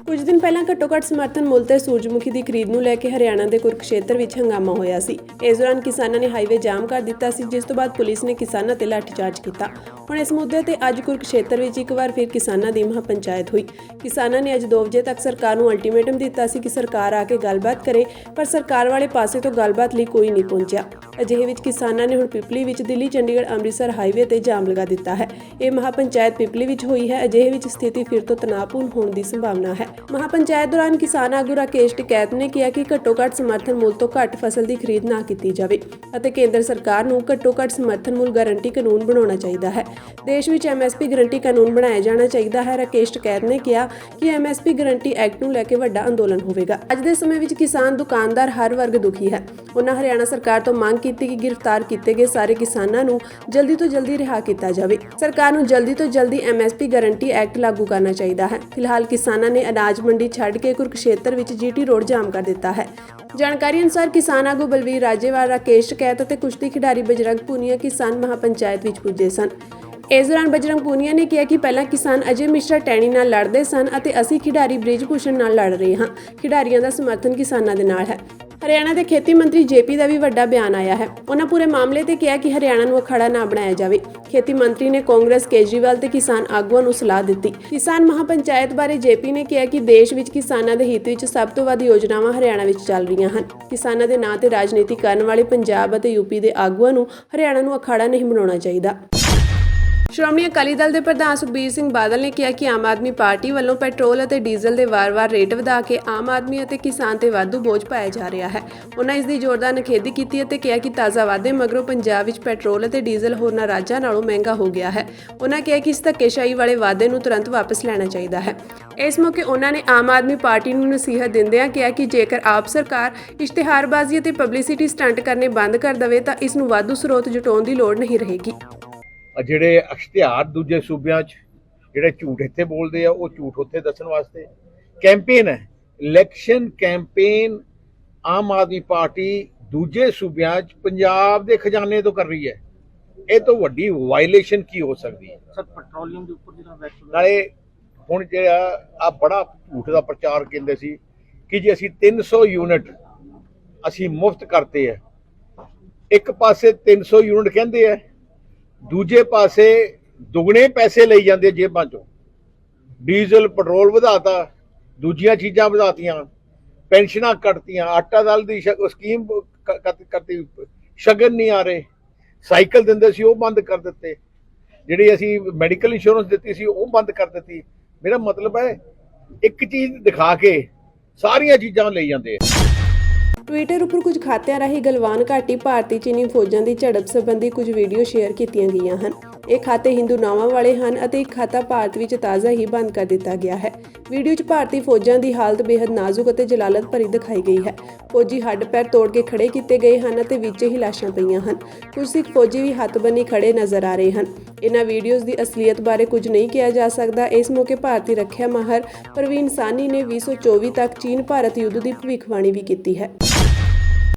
ਕੁਝ ਦਿਨ ਪਹਿਲਾਂ ਘੱਟੋ-ਘੱਟ ਸਮਰਥਨ ਮੁੱਲ ਤੇ ਸੂਰਜਮੁਖੀ ਦੀ ਖਰੀਦ ਨੂੰ ਲੈ ਕੇ ਹਰਿਆਣਾ ਦੇ ਕੁਰੂਕਸ਼ੇਤਰ ਵਿੱਚ ਹੰਗਾਮਾ ਹੋਇਆ ਸੀ। ਇਸ ਦੌਰਾਨ ਕਿਸਾਨਾਂ ਨੇ ਹਾਈਵੇ ਜਾਮ ਕਰ ਦਿੱਤਾ ਸੀ, ਜਿਸ ਤੋਂ ਬਾਅਦ ਪੁਲਿਸ ਨੇ ਕਿਸਾਨਾਂ ਤੇ ਲਾਠੀਚਾਰਜ ਕੀਤਾ। ਹੁਣ ਇਸ ਮੁੱਦੇ ਤੇ ਅੱਜ ਕੁਰੂਕਸ਼ੇਤਰ ਵਿੱਚ ਇੱਕ ਵਾਰ ਫਿਰ ਕਿਸਾਨਾਂ ਦੀ ਮਹਾਪੰਚਾਇਤ ਹੋਈ। ਕਿਸਾਨਾਂ ਨੇ ਅੱਜ 2 ਵਜੇ ਤੱਕ ਸਰਕਾਰ ਨੂੰ ਅਲਟੀਮੇਟਮ ਦਿੱਤਾ ਸੀ ਕਿ ਸਰਕਾਰ ਆ ਕੇ ਗੱਲਬਾਤ ਕਰੇ, ਪਰ ਸਰਕਾਰ ਵਾਲੇ ਪਾਸੇ ਤੋਂ ਗੱਲਬਾਤ ਲਈ ਕੋਈ ਨਹੀਂ ਪਹੁੰਚਿਆ। ਅਜਿਹੇ ਵਿੱਚ ਕਿਸਾਨਾਂ ਨੇ ਹੁਣ ਪਿਪਲੀ ਵਿੱਚ ਦਿੱਲੀ ਚੰਡੀਗੜ੍ਹ ਅੰਮ੍ਰਿਤਸਰ ਹਾਈਵੇ ਤੇ ਜਾਮ ਲਗਾ ਦਿੱਤਾ ਹੈ। ਇਹ ਮਹਾਪੰਚਾਇਤ ਪਿਪਲੀ ਵਿੱਚ ਹੋਈ ਹੈ। ਅਜਿਹੇ ਵਿੱਚ ਸਥਿਤੀ ਫਿਰ ਤੋਂ ਤਣਾਅਪੂਰਨ ਹੋਣ ਦੀ ਸੰਭਾਵਨਾ ਹੈ। ਮਹਾਪੰਚਾਇਤ ਦੌਰਾਨ ਕਿਸਾਨ ਆਗੂ ਰਾਕੇਸ਼ ਟਿਕੈਤ ਨੇ ਕਿਹਾ ਕਿ ਘੱਟੋ-ਘੱਟ ਸਮਰਥਨ ਮੁੱਲ ਤੋਂ ਘੱਟ ਫਸਲ ਦੀ ਖਰੀਦ ਨਾ ਕੀਤੀ ਜਾਵੇ ਅਤੇ ਕੇਂਦਰ ਸਰਕਾਰ ਨੂੰ ਘੱਟੋ-ਘੱਟ ਸਮਰਥਨ ਮੁੱਲ ਗਾਰੰਟੀ ਕਾਨੂੰਨ ਬਣਾਉਣਾ ਚਾਹੀਦਾ ਹੈ। ਦੇਸ਼ ਵਿੱਚ MSP ਗਾਰੰਟੀ ਕਾਨੂੰਨ ਬਣਾਇਆ ਜਾਣਾ ਚਾਹੀਦਾ ਹੈ। ਰਾਕੇਸ਼ ਟਿਕੈਤ ਨੇ ਕਿਹਾ ਕਿ MSP ਗਾਰੰਟੀ ਐਕਟ ਨੂੰ ਲੈ ਕੇ ਵੱਡਾ ਅੰਦੋਲਨ ਹੋਵੇਗਾ। ਅੱਜ ਦੇ ਸਮੇਂ ਵਿੱਚ ਕਿਸਾਨ, ਦੁਕਾਨਦਾਰ ਹਰ ਵਰਗ ਦੁਖੀ ਹੈ। ਉਹਨਾਂ ਹਰਿਆਣਾ ਸਰਕਾਰ ਤੋਂ ਮੰਗ ਕੀਤੀ ਕਿ ਗ੍ਰਿਫਤਾਰ ਕੀਤੇ ਗਏ ਸਾਰੇ ਕਿਸਾਨਾਂ ਨੂੰ ਜਲਦੀ ਤੋਂ ਜਲਦੀ ਰਿਹਾ ਕੀਤਾ ਜਾਵੇ। ਸਰਕਾਰ ਨੂੰ ਜਲਦੀ ਤੋਂ ਜਲਦੀ MSP ਗਾਰੰਟੀ ਐਕਟ ਲਾਗੂ ਕਰਨਾ ਚਾਹੀਦਾ ਹੈ। ਫਿਲਹਾਲ ਕਿਸਾਨਾਂ ਨੇ ਅਨਾਜ ਮੰਡੀ ਛੱਡ ਕੇ ਕੁਰੂਕਸ਼ੇਤਰ ਵਿੱਚ GT ਰੋਡ ਜਾਮ ਕਰ ਦਿੱਤਾ ਹੈ। ਜਾਣਕਾਰੀ ਅਨੁਸਾਰ ਕਿਸਾਨ ਆਗੂ ਬਲਵੀਰ ਰਾਜੇਵਾਲ, ਰਾਕੇਸ਼ ਟਿਕੈਤ ਅਤੇ ਕੁਸ਼ਤੀ ਖਿਡਾਰੀ ਬਜਰੰਗ ਪੂਨੀਆ ਕਿਸਾਨ ਮਹਾਪੰਚਾਇਤ ਵਿੱਚ ਪੁੱਜੇ ਸਨ। ਇਸ ਦੌਰਾਨ ਬਜਰੰਗ ਪੂਨੀਆ ਨੇ ਕਿਹਾ ਕਿ ਪਹਿਲਾਂ ਕਿਸਾਨ ਅਜੇ ਮਿਸ਼ਰਾ ਟੈਣੀ ਨਾਲ ਲੜਦੇ ਸਨ ਅਤੇ ਅਸੀਂ ਖਿਡਾਰੀ ਬ੍ਰਿਜ ਭੂਸ਼ਣ ਨਾਲ ਲੜ ਰਹੇ ਹਾਂ। ਖਿਡਾਰੀਆਂ ਦਾ ਸਮਰਥਨ ਕਿਸਾਨਾਂ ਦੇ ਨਾਲ ਹੈ। ਹਰਿਆਣਾ ਦੇ ਖੇਤੀ ਮੰਤਰੀ JP ਦਾ ਵੀ ਵੱਡਾ ਬਿਆਨ ਆਇਆ ਹੈ। ਉਹਨਾਂ ਪੂਰੇ ਮਾਮਲੇ ਤੇ ਕਿਹਾ ਕਿ ਹਰਿਆਣਾ ਨੂੰ ਅਖਾੜਾ ਨਾ ਬਣਾਇਆ ਜਾਵੇ। ਖੇਤੀ ਮੰਤਰੀ ਨੇ ਕਾਂਗਰਸ, ਕੇਜਰੀਵਾਲ ਤੇ ਕਿਸਾਨ ਆਗੂਆਂ ਨੂੰ ਸਲਾਹ ਦਿੱਤੀ। ਕਿਸਾਨ ਮਹਾਪੰਚਾਇਤ ਬਾਰੇ JP ਨੇ ਕਿਹਾ ਕਿ ਦੇਸ਼ ਵਿੱਚ ਕਿਸਾਨਾਂ ਦੇ ਹਿੱਤ ਵਿੱਚ ਸਭ ਤੋਂ ਵੱਧ ਯੋਜਨਾਵਾਂ ਹਰਿਆਣਾ ਵਿੱਚ ਚੱਲ ਰਹੀਆਂ ਹਨ। ਕਿਸਾਨਾਂ ਦੇ ਨਾਂ ਤੇ ਰਾਜਨੀਤੀ ਕਰਨ ਵਾਲੇ ਪੰਜਾਬ ਅਤੇ UP ਦੇ ਆਗੂਆਂ ਨੂੰ ਹਰਿਆਣਾ ਨੂੰ ਅਖਾੜਾ ਨਹੀਂ ਬਣਾਉਣਾ ਚਾਹੀਦਾ। ਸ਼੍ਰੋਮਣੀ ਅਕਾਲੀ ਦਲ ਦੇ ਪ੍ਰਧਾਨ ਸੁਖਬੀਰ ਸਿੰਘ ਬਾਦਲ ਨੇ ਕਿਹਾ ਕਿ ਆਮ ਆਦਮੀ ਪਾਰਟੀ ਵੱਲੋਂ ਪੈਟਰੋਲ ਅਤੇ ਡੀਜ਼ਲ ਦੇ ਵਾਰ-ਵਾਰ ਰੇਟ ਵਧਾ ਕੇ ਆਮ ਆਦਮੀ ਅਤੇ ਕਿਸਾਨ ਤੇ ਵਾਧੂ ਬੋਝ ਪਾਇਆ ਜਾ ਰਿਹਾ ਹੈ। ਉਹਨਾਂ ਇਸ ਦੀ ਜ਼ੋਰਦਾਰ ਨਿਖੇਧੀ ਕੀਤੀ ਅਤੇ ਕਿਹਾ ਕਿ ਤਾਜ਼ਾ ਵਾਧੇ ਮਗਰੋਂ ਪੰਜਾਬ ਵਿੱਚ ਪੈਟਰੋਲ ਅਤੇ ਡੀਜ਼ਲ ਹੋਰਨਾਂ ਰਾਜਾਂ ਨਾਲੋਂ ਮਹਿੰਗਾ ਹੋ ਗਿਆ ਹੈ। ਉਹਨਾਂ ਕਿਹਾ ਕਿ ਇਸ ਧੱਕੇਸ਼ਾਹੀ ਵਾਲੇ ਵਾਅਦੇ ਨੂੰ ਤੁਰੰਤ ਵਾਪਸ ਲੈਣਾ ਚਾਹੀਦਾ ਹੈ। ਇਸ ਮੌਕੇ ਉਹਨਾਂ ਨੇ ਆਮ ਆਦਮੀ ਪਾਰਟੀ ਨੂੰ ਨਸੀਹਤ ਦਿੰਦਿਆਂ ਕਿਹਾ ਕਿ ਜੇਕਰ ਆਪ ਸਰਕਾਰ ਇਸ਼ਤਿਹਾਰਬਾਜ਼ੀ ਅਤੇ ਪਬਲਿਸਿਟੀ ਸਟੰਟ ਕਰਨੇ ਬੰਦ ਕਰ ਦੇਵੇ ਤਾਂ ਇਸ ਨੂੰ ਵਾਧੂ ਸਰੋਤ ਜੁਟਾਉਣ ਦੀ ਲੋੜ ਨਹੀਂ ਰਹੇਗੀ। ਜਿਹੜੇ ਇਸ਼ਤਿਹਾਰ ਦੂਜੇ ਸੂਬਿਆਂ 'ਚ ਜਿਹੜੇ ਝੂਠ ਇੱਥੇ ਬੋਲਦੇ ਆ ਉਹ ਝੂਠ ਉੱਥੇ ਦੱਸਣ ਵਾਸਤੇ ਕੈਂਪੇਨ ਹੈ, election campaign Aam Aadmi party ਦੂਜੇ ਸੂਬਿਆਂ 'ਚ ਪੰਜਾਬ ਦੇ ਖਜ਼ਾਨੇ ਤੋਂ ਕਰ ਰਹੀ ਹੈ। ਇਹ ਤੋਂ ਵੱਡੀ ਵਾਇਲੇਸ਼ਨ ਕੀ ਹੋ ਸਕਦੀ ਹੈ? ਸਰ ਪੈਟਰੋਲੀਅਮ ਦੇ ਉੱਪਰ ਜਿਹੜਾ ਵੈਟ ਨਾਲੇ ਹੁਣ ਜਿਹੜਾ ਆ ਬੜਾ ਝੂਠ ਦਾ ਪ੍ਰਚਾਰ ਕਹਿੰਦੇ ਸੀ ਕਿ ਜੇ ਅਸੀਂ 300 ਯੂਨਿਟ ਅਸੀਂ ਮੁਫਤ ਕਰਤੇ ਹੈ। ਇੱਕ ਪਾਸੇ 300 ਯੂਨਿਟ ਕਹਿੰਦੇ ਆ, ਦੂਜੇ ਪਾਸੇ ਦੁੱਗਣੇ ਪੈਸੇ ਲਈ ਜਾਂਦੇ ਜੇਬਾਂ ਚੋਂ। ਡੀਜ਼ਲ ਪੈਟਰੋਲ ਵਧਾਤਾ, ਦੂਜੀਆਂ ਚੀਜ਼ਾਂ ਵਧਾਤੀਆਂ, ਪੈਨਸ਼ਨਾਂ ਕੱਟਤੀਆਂ, ਆਟਾ ਦਾਲ ਦੀ ਸਕੀਮ ਕਰਤੀ, ਸ਼ਗਨ ਨਹੀਂ ਆ ਰਹੇ, ਸਾਈਕਲ ਦਿੰਦੇ ਸੀ ਉਹ ਬੰਦ ਕਰ ਦਿੱਤੇ, ਜਿਹੜੀ ਅਸੀਂ ਮੈਡੀਕਲ ਇੰਸ਼ੋਰੈਂਸ ਦਿੱਤੀ ਸੀ ਉਹ ਬੰਦ ਕਰ ਦਿੱਤੀ। ਮੇਰਾ ਮਤਲਬ ਹੈ ਇੱਕ ਚੀਜ਼ ਦਿਖਾ ਕੇ ਸਾਰੀਆਂ ਚੀਜ਼ਾਂ ਲਈ ਜਾਂਦੇ ਆ। ਟਵਿੱਟਰ ਉੱਪਰ ਕੁਝ ਖਾਤਿਆਂ ਰਾਹੀਂ ਗਲਵਾਨ ਘਾਟੀ ਭਾਰਤੀ ਚੀਨੀ ਫੌਜਾਂ ਦੀ ਝੜਪ ਸੰਬੰਧੀ ਕੁਝ ਵੀਡੀਓ ਸ਼ੇਅਰ ਕੀਤੀਆਂ ਗਈਆਂ ਹਨ। ਇਹ ਖਾਤੇ ਹਿੰਦੂ ਨਾਵਾਂ ਵਾਲੇ ਹਨ ਅਤੇ ਇੱਕ ਖਾਤਾ ਭਾਰਤ ਵਿੱਚ ਤਾਜ਼ਾ ਹੀ ਬੰਦ ਕਰ ਦਿੱਤਾ ਗਿਆ ਹੈ। ਵੀਡੀਓ 'ਚ ਭਾਰਤੀ ਫੌਜਾਂ ਦੀ ਹਾਲਤ ਬੇहद ਨਾਜ਼ੁਕ ਅਤੇ ਜਲਾਲਤ ਭਰੀ ਦਿਖਾਈ ਗਈ ਹੈ। ਫੌਜੀ ਹੱਡ ਪੈਰ ਤੋੜ ਕੇ ਖੜੇ ਕੀਤੇ ਗਏ ਹਨ ਅਤੇ ਵਿੱਚ ਹੀ ਲਾਸ਼ਾਂ ਪਈਆਂ ਹਨ। ਕੁਝ ਸਿੱਖ ਫੌਜੀ ਵੀ ਹੱਥ ਬੰਨ੍ਹੀ ਖੜੇ ਨਜ਼ਰ ਆ ਰਹੇ ਹਨ। ਇਹਨਾਂ ਵੀਡੀਓਜ਼ ਦੀ ਅਸਲੀਅਤ ਬਾਰੇ ਕੁਝ ਨਹੀਂ ਕਿਹਾ ਜਾ ਸਕਦਾ। ਇਸ ਮੌਕੇ ਭਾਰਤੀ ਰੱਖਿਆ ਮਾਹਰ ਪ੍ਰਵੀਨ ਸਾਨੀ ਨੇ 2024 ਤੱਕ ਚੀਨ ਭਾਰਤ ਯੁੱਧ ਦੀ ਭਵਿੱਖਬਾਣੀ ਵੀ ਕੀਤੀ ਹੈ।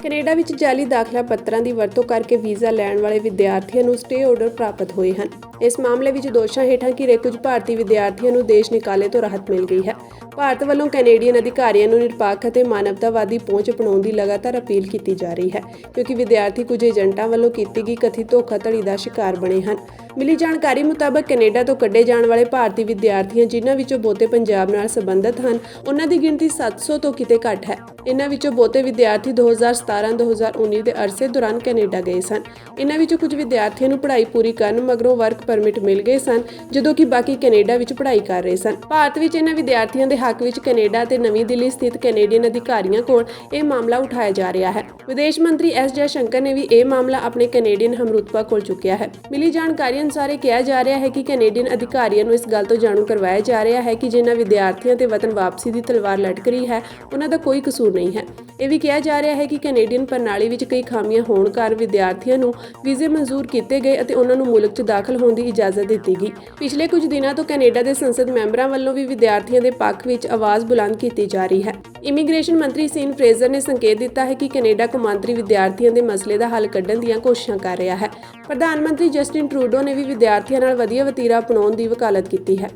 ਕੈਨੇਡਾ ਵਿੱਚ ਜਾਲੀ ਦਾਖਲਾ ਪੱਤਰਾਂ ਦੀ ਵਰਤੋਂ ਕਰਕੇ ਵੀਜ਼ਾ ਲੈਣ ਵਾਲੇ ਵਿਦਿਆਰਥੀਆਂ ਨੂੰ ਸਟੇ ਆਰਡਰ ਪ੍ਰਾਪਤ ਹੋਏ ਹਨ। ਇਸ ਮਾਮਲੇ ਵਿੱਚ ਦੋਸ਼ਾਂ ਹੇਠਾਂ ਘਿਰੇ ਕੁਝ ਭਾਰਤੀ ਵਿਦਿਆਰਥੀਆਂ ਨੂੰ ਦੇਸ਼ ਨਿਕਾਲੇ ਤੋਂ ਰਾਹਤ ਮਿਲ ਗਈ ਹੈ। ਭਾਰਤ ਵੱਲੋਂ ਕੈਨੇਡੀਅਨ ਅਧਿਕਾਰੀਆਂ ਨੂੰ ਨਿਰਪੱਖ ਅਤੇ ਮਾਨਵਤਾਵਾਦੀ ਪਹੁੰਚ ਅਪਣਾਉਣ ਦੀ ਲਗਾਤਾਰ ਅਪੀਲ ਕੀਤੀ ਜਾ ਰਹੀ ਹੈ, ਕਿਉਂਕਿ ਵਿਦਿਆਰਥੀ ਕੁਝ ਏਜੰਟਾਂ ਵੱਲੋਂ ਕੀਤੀ ਗਈ ਕਥਿਤ ਧੋਖਾਧੜੀ ਦਾ ਸ਼ਿਕਾਰ ਬਣੇ ਹਨ। ਮਿਲੀ ਜਾਣਕਾਰੀ ਮੁਤਾਬਕ ਕੈਨੇਡਾ ਤੋਂ ਕੱਢੇ ਜਾਣ ਵਾਲੇ ਭਾਰਤੀ ਵਿਦਿਆਰਥੀਆਂ, ਜਿਨ੍ਹਾਂ ਵਿੱਚੋਂ ਬਹੁਤੇ ਪੰਜਾਬ ਨਾਲ ਸੰਬੰਧਿਤ ਹਨ, ਉਹਨਾਂ ਦੀ ਗਿਣਤੀ 700 ਤੋਂ ਕਿਤੇ ਘੱਟ ਹੈ। ਇਹਨਾਂ ਵਿੱਚੋਂ ਬਹੁਤੇ ਵਿਦਿਆਰਥੀ 2017-2019 ਦੇ ਅਰਸੇ ਦੌਰਾਨ ਕੈਨੇਡਾ ਗਏ ਸਨ। ਇਹਨਾਂ ਵਿੱਚੋਂ ਕੁਝ ਵਿਦਿਆਰਥੀਆਂ ਨੂੰ ਪੜ੍ਹਾਈ ਪੂਰੀ ਕਰਨ ਮਗਰੋਂ ਵਰਕ ਪਰਮਿਟ ਮਿਲ ਗਏ ਸਨ, ਜਦੋਂ ਕਿ ਬਾਕੀ ਕੈਨੇਡਾ ਵਿੱਚ ਪੜ੍ਹਾਈ ਕਰ ਰਹੇ ਸਨ। ਭਾਰਤ ਵਿੱਚ ਇਹਨਾਂ ਵਿਦਿਆਰਥੀਆਂ ਦੇ ਹੱਕ ਵਿੱਚ ਕੈਨੇਡਾ ਅਤੇ ਨਵੀਂ ਦਿੱਲੀ ਸਥਿਤ ਕੈਨੇਡੀਅਨ ਅਧਿਕਾਰੀਆਂ ਕੋਲ ਇਹ ਮਾਮਲਾ ਉਠਾਇਆ ਜਾ ਰਿਹਾ ਹੈ। ਵਿਦੇਸ਼ ਮੰਤਰੀ ਐਸ ਜੈਸ਼ੰਕਰ ਨੇ ਵੀ ਇਹ ਮਾਮਲਾ ਆਪਣੇ ਕੈਨੇਡੀਅਨ ਹਮਰੁਤਬਾ ਕੋਲ ਚੁੱਕਿਆ ਹੈ। ਮਿਲੀ ਜਾਣਕਾਰੀ ਅਨੁਸਾਰ ਇਹ ਕਿਹਾ ਜਾ ਰਿਹਾ ਹੈ ਕਿ ਕੈਨੇਡੀਅਨ ਅਧਿਕਾਰੀਆਂ ਨੂੰ ਇਸ ਗੱਲ ਤੋਂ ਜਾਣੂ ਕਰਵਾਇਆ ਜਾ ਰਿਹਾ ਹੈ ਕਿ ਜਿਨ੍ਹਾਂ ਵਿਦਿਆਰਥੀਆਂ ਤੇ ਵਤਨ ਵਾਪਸੀ ਦੀ ਤਲਵਾਰ ਲਟਕ ਰਹੀ ਹੈ, ਉਹਨਾਂ ਦਾ ਕੋਈ ਕਸੂਰ ਨਹੀਂ ਹੈ। ਇਹ ਵੀ ਕਿਹਾ ਜਾ ਰਿਹਾ ਹੈ ਕਿ ਕੈਨੇਡੀਅਨ ਪ੍ਰਣਾਲੀ ਵਿੱਚ ਕਈ ਖਾਮੀਆਂ ਹੋਣ ਕਾਰਨ ਵਿਦਿਆਰਥੀਆਂ ਨੂੰ ਵੀਜ਼ੇ ਮਨਜ਼ੂਰ ਕੀਤੇ ਗਏ ਅਤੇ ਉਹਨਾਂ ਨੂੰ ਮੁਲਕ 'ਚ ਦਾਖਲ ਹੋਣ ਦੀ ਇਜਾਜ਼ਤ ਦਿੱਤੀ ਗਈ। ਪਿਛਲੇ ਕੁਝ ਦਿਨਾਂ ਤੋਂ ਕੈਨੇਡਾ ਦੇ ਸੰਸਦ ਮੈਂਬਰਾਂ ਵੱਲੋਂ ਵੀ ਵਿਦਿਆਰਥੀਆਂ ਦੇ ਪੱਖ ਵਿੱਚ ਆਵਾਜ਼ ਬੁਲੰਦ ਕੀਤੀ ਜਾ ਰਹੀ ਹੈ। ਇਮੀਗ੍ਰੇਸ਼ਨ ਮੰਤਰੀ ਸੀਨ ਫਰੇਜ਼ਰ ਨੇ ਸੰਕੇਤ ਦਿੱਤਾ ਹੈ ਕਿ ਕੈਨੇਡਾ ਕੌਮਾਂਤਰੀ ਵਿਦਿਆਰਥੀਆਂ ਦੇ ਮਸਲੇ ਦਾ ਹੱਲ ਕੱਢਣ ਦੀਆਂ ਕੋਸ਼ਿਸ਼ਾਂ ਕਰ ਰਿਹਾ ਹੈ। ਪ੍ਰਧਾਨ ਮੰਤਰੀ ਜਸਟਿਨ ਟਰੂਡੋ ਨੇ ਵੀ ਵਿਦਿਆਰਥੀਆਂ ਨਾਲ ਵਧੀਆ ਵਤੀਰਾ ਅਪਣਾਉਣ ਦੀ ਵਕਾਲਤ ਕੀਤੀ ਹੈ।